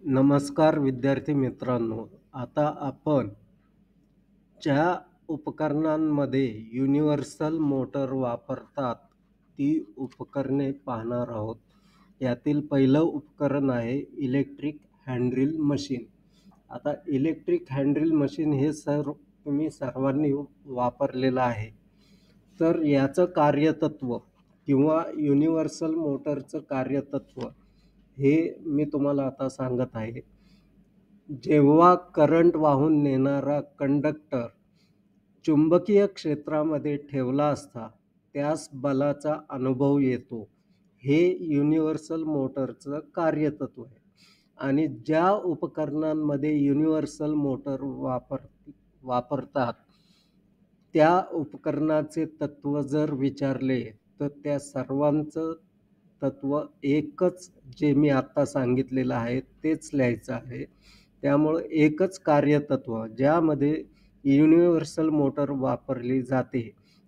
नमस्कार विद्यार्थी मित्रांनो. आता आपण ज्या उपकरणांमध्ये युनिव्हर्सल मोटर वापरतात ती उपकरणे पाहणार आहोत. यातील पहिलं उपकरण आहे इलेक्ट्रिक हँड ड्रिल मशीन. आता इलेक्ट्रिक हँड ड्रिल मशीन हे तुम्ही सर्वांनी वापरलेलं आहे. तर याचं कार्यतत्व किंवा युनिव्हर्सल मोटरचं कार्यतत्व हे मी तुम्हाला आता सांगत आहे. जेव्हा करंट वाहून नेणारा कंडक्टर चुंबकीय क्षेत्रामध्ये ठेवला असता त्यास बलाचा अनुभव येतो. हे युनिव्हर्सल मोटरचं कार्यतत्व आहे. आणि ज्या उपकरणांमध्ये युनिव्हर्सल मोटर वापरतात त्या उपकरणाचे तत्व जर विचारले तर त्या सर्वांचं तत्व एकच, जे मी आता सांगितलेलं आहे तेच लिहायचं आहे. त्यामुळं एकच कार्यतत्व ज्यामध्ये युनिव्हर्सल मोटर वापरली जाते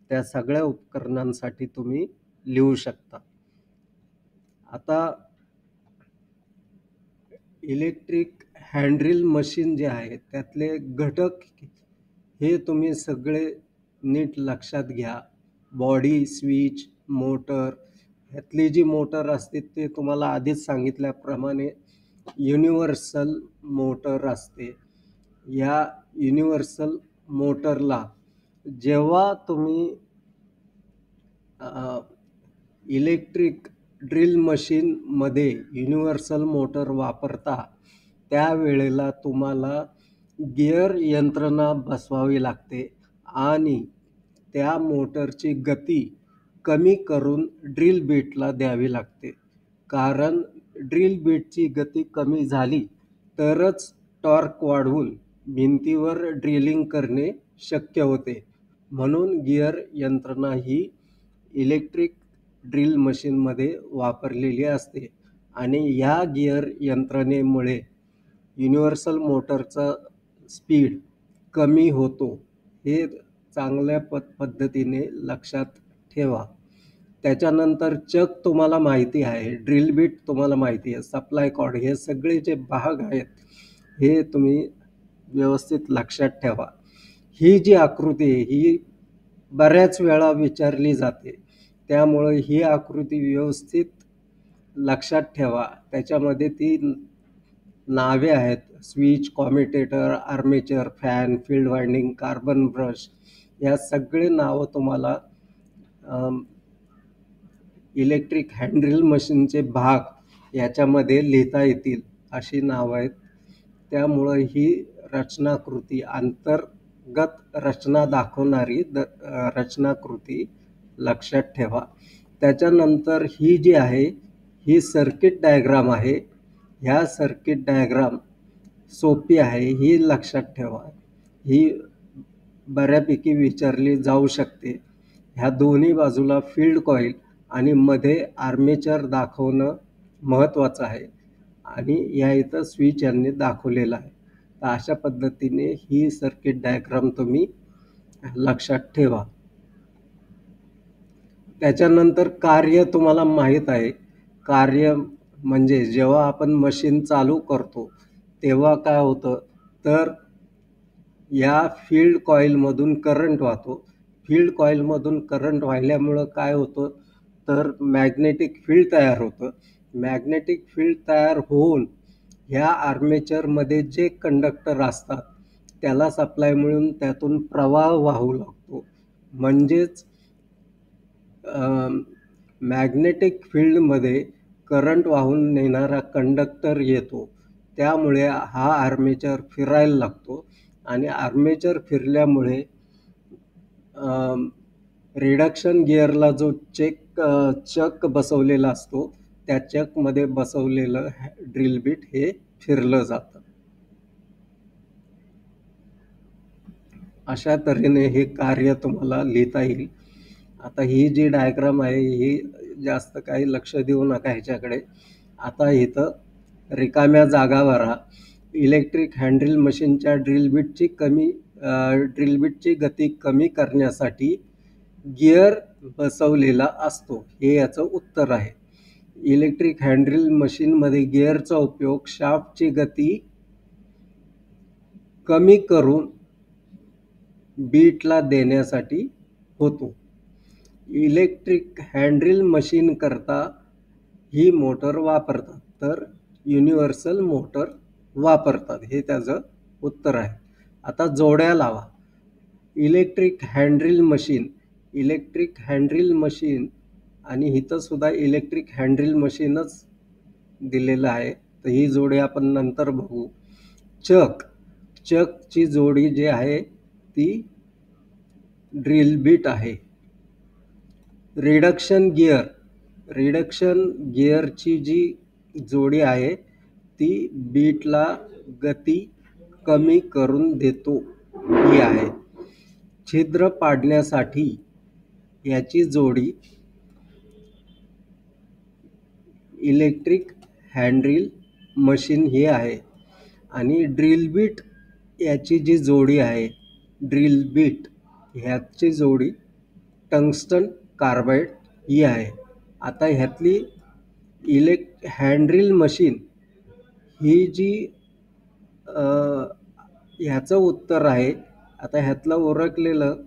त्या सगळ्या उपकरणांसाठी तुम्ही लिहू शकता. आता इलेक्ट्रिक हँड ड्रिल मशीन जे आहे त्यातले घटक हे तुम्ही सगळे नीट लक्षात घ्या. बॉडी, स्विच, मोटर, ह्यातली जी मोटर असते ते तुम्हाला आधीच सांगितल्याप्रमाणे युनिव्हर्सल मोटर असते. या युनिव्हर्सल मोटरला जेव्हा तुम्ही इलेक्ट्रिक ड्रिल मशीनमध्ये युनिव्हर्सल मोटर वापरता त्यावेळेला तुम्हाला गिअर यंत्रणा बसवावी लागते आणि त्या मोटरची गती कमी करून ड्रिल बीटला द्यावी लागते. कारण ड्रिल बीटची गती कमी झाली तरच टॉर्क वाढवून भिंतीवर ड्रिलिंग करणे शक्य होते. म्हणून गिअर यंत्रणा ही इलेक्ट्रिक ड्रिल मशीनमध्ये वापरलेली असते आणि या गिअर यंत्रणेमुळे युनिव्हर्सल मोटरचा स्पीड कमी होतो. हे चांगल्या पद्धतीने लक्षात ठेवा. त्याच्यानंतर चक तुम्हाला माहिती आहे, ड्रिल बीट तुम्हाला माहिती आहे, सप्लाय कॉर्ड, हे सगळे जे भाग आहेत हे तुम्ही व्यवस्थित लक्षात ठेवा. ही जी आकृती आहे ही बऱ्याच वेळा विचारली जाते, त्यामुळे ही आकृती व्यवस्थित लक्षात ठेवा. त्याच्यामध्ये ती नावे आहेत: switch, commutator, armature, fan, field winding, carbon brush. या सगळे नावं तुम्हाला इलेक्ट्रिक हँड ड्रिल मशीनचे भाग याच्यामध्ये लिहिता येतील अशी नावं आहेत. त्यामुळं ही रचनाकृती, अंतर्गत रचना दाखवणारी रचनाकृती लक्षात ठेवा. त्याच्यानंतर ही जी आहे ही सर्किट डायग्राम आहे. ह्या सर्किट डायग्राम सोपी आहे, ही लक्षात ठेवा. ही बऱ्यापैकी विचारली जाऊ शकते. ह्या दोन्ही बाजूला फील्ड कॉईल आणि मध्ये आर्मेचर दाखवणं महत्त्वाचं आहे आणि या इथं स्विच यांनी दाखवलेलं आहे. तर अशा पद्धतीने ही सर्किट डायग्राम तुम्ही लक्षात ठेवा. त्याच्यानंतर कार्य तुम्हाला माहीत आहे. कार्य म्हणजे जेव्हा आपण मशीन चालू करतो तेव्हा काय होतं तर या फील्ड कॉईलमधून करंट वाहतो. फील्ड कॉईलमधून करंट वाहिल्यामुळं काय होतं तर मॅग्नेटिक फील्ड तयार होतं. मॅग्नेटिक फील्ड तयार होऊन ह्या आर्मेचरमध्ये जे कंडक्टर असतात त्याला सप्लाय मिळून त्यातून प्रवाह वाहू लागतो. म्हणजेच मॅग्नेटिक फील्डमध्ये करंट वाहून नेणारा कंडक्टर येतो. त्यामुळे हा आर्मेचर फिरायला लागतो आणि आर्मेचर फिरल्यामुळे रिडक्शन गिअरला जो चक बसवलेला असतो त्या चकमध्ये बसवलेलं ड्रिल बीट हे फिरलं जातं. अशा तऱ्हेने हे कार्य तुम्हाला लिहिता येईल. आता ही जी डायग्राम आहे ही जास्त काही लक्ष देऊ नका ह्याच्याकडे. आता इथं रिकाम्या जागा भरा. इलेक्ट्रिक हँड ड्रिल मशीनच्या ड्रिल बीटची गती कमी करण्यासाठी गिअर बसवलेला असतो, हे याचं उत्तर आहे. इलेक्ट्रिक हँड ड्रिल मशीनमध्ये गिअरचा उपयोग शाफ्टची गती कमी करून बीटला देण्यासाठी होतो. इलेक्ट्रिक हँड ड्रिल मशीन करता ही मोटर वापरतात तर युनिव्हर्सल मोटर वापरतात, हे त्याचं उत्तर आहे. आता जोड्या लावा. इलेक्ट्रिक हँड ड्रिल मशीन आणि इथं सुद्धा इलेक्ट्रिक हँड ड्रिल मशीनच दिलेलं आहे, तर ही जोडी आपण नंतर बघू. चकची जोडी जी आहे ती ड्रिल बीट आहे. रिडक्शन गिअरची जी जोडी आहे ती बीटला गती कमी करून देतो, ही आहे. छिद्र पाडण्यासाठी याची जोडी इलेक्ट्रिक हँड ड्रिल मशीन ही आहे. आणि ड्रिल बीट याची जी जोडी आहे, ड्रिल बीट ह्याची जोडी टंगस्टन कार्बाईड ही आहे. आता ह्यातली हँड ड्रिल मशीन ही जी ह्याचं उत्तर आहे. आता ह्यातलं ओळखलेलं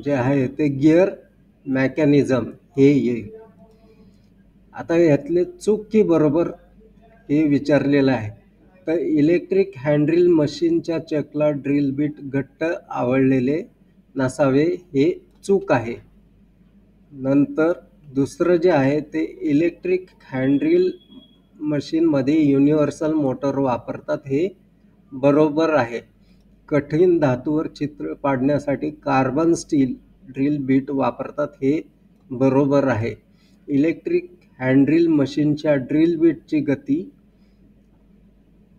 जे आहे ते गिअर मेकॅनिझम हे येईल. आता ह्यातले चूक की बरोबर हे विचारलेलं आहे. तर इलेक्ट्रिक हँड ड्रिल मशीनच्या चकला ड्रिल बीट घट्ट आवळलेले नसावे, हे चूक आहे. नंतर दुसरं जे आहे ते इलेक्ट्रिक हँड ड्रिल मशीनमध्ये युनिव्हर्सल मोटर वापरतात, हे बरोबर आहे. कठीण धातूवर चित्र पाडण्यासाठी कार्बन स्टील ड्रिल बीट वापरतात, हे बरोबर आहे. इलेक्ट्रिक हँड ड्रिल मशीनच्या ड्रिल बीटची गती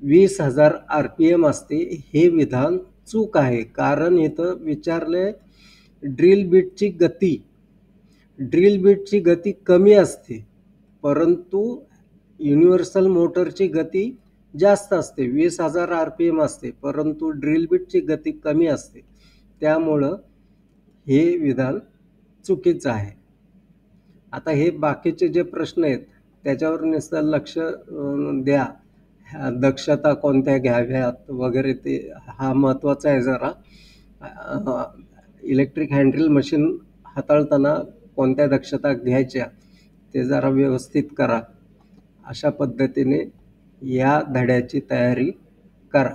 20,000 RPM असते, हे विधान चूक आहे. कारण इथं विचारले ड्रिल बीटची गती कमी असते, परंतु युनिव्हर्सल मोटरची गती जास्त असते, 20,000 RPM असते, परंतु ड्रिल बीटची गती कमी असते. त्यामुळं हे विधान चुकीचं आहे. आता हे बाकीचे जे प्रश्न आहेत त्याच्यावर नुसतं लक्ष द्या. दक्षता कोणत्या घ्याव्यात वगैरे, ते हा महत्त्वाचा आहे जरा. इलेक्ट्रिक हँड ड्रिल मशीन हाताळताना कोणत्या दक्षता घ्यायच्या ते जरा व्यवस्थित करा. अशा पद्धतीने या धड्याची तयारी करा.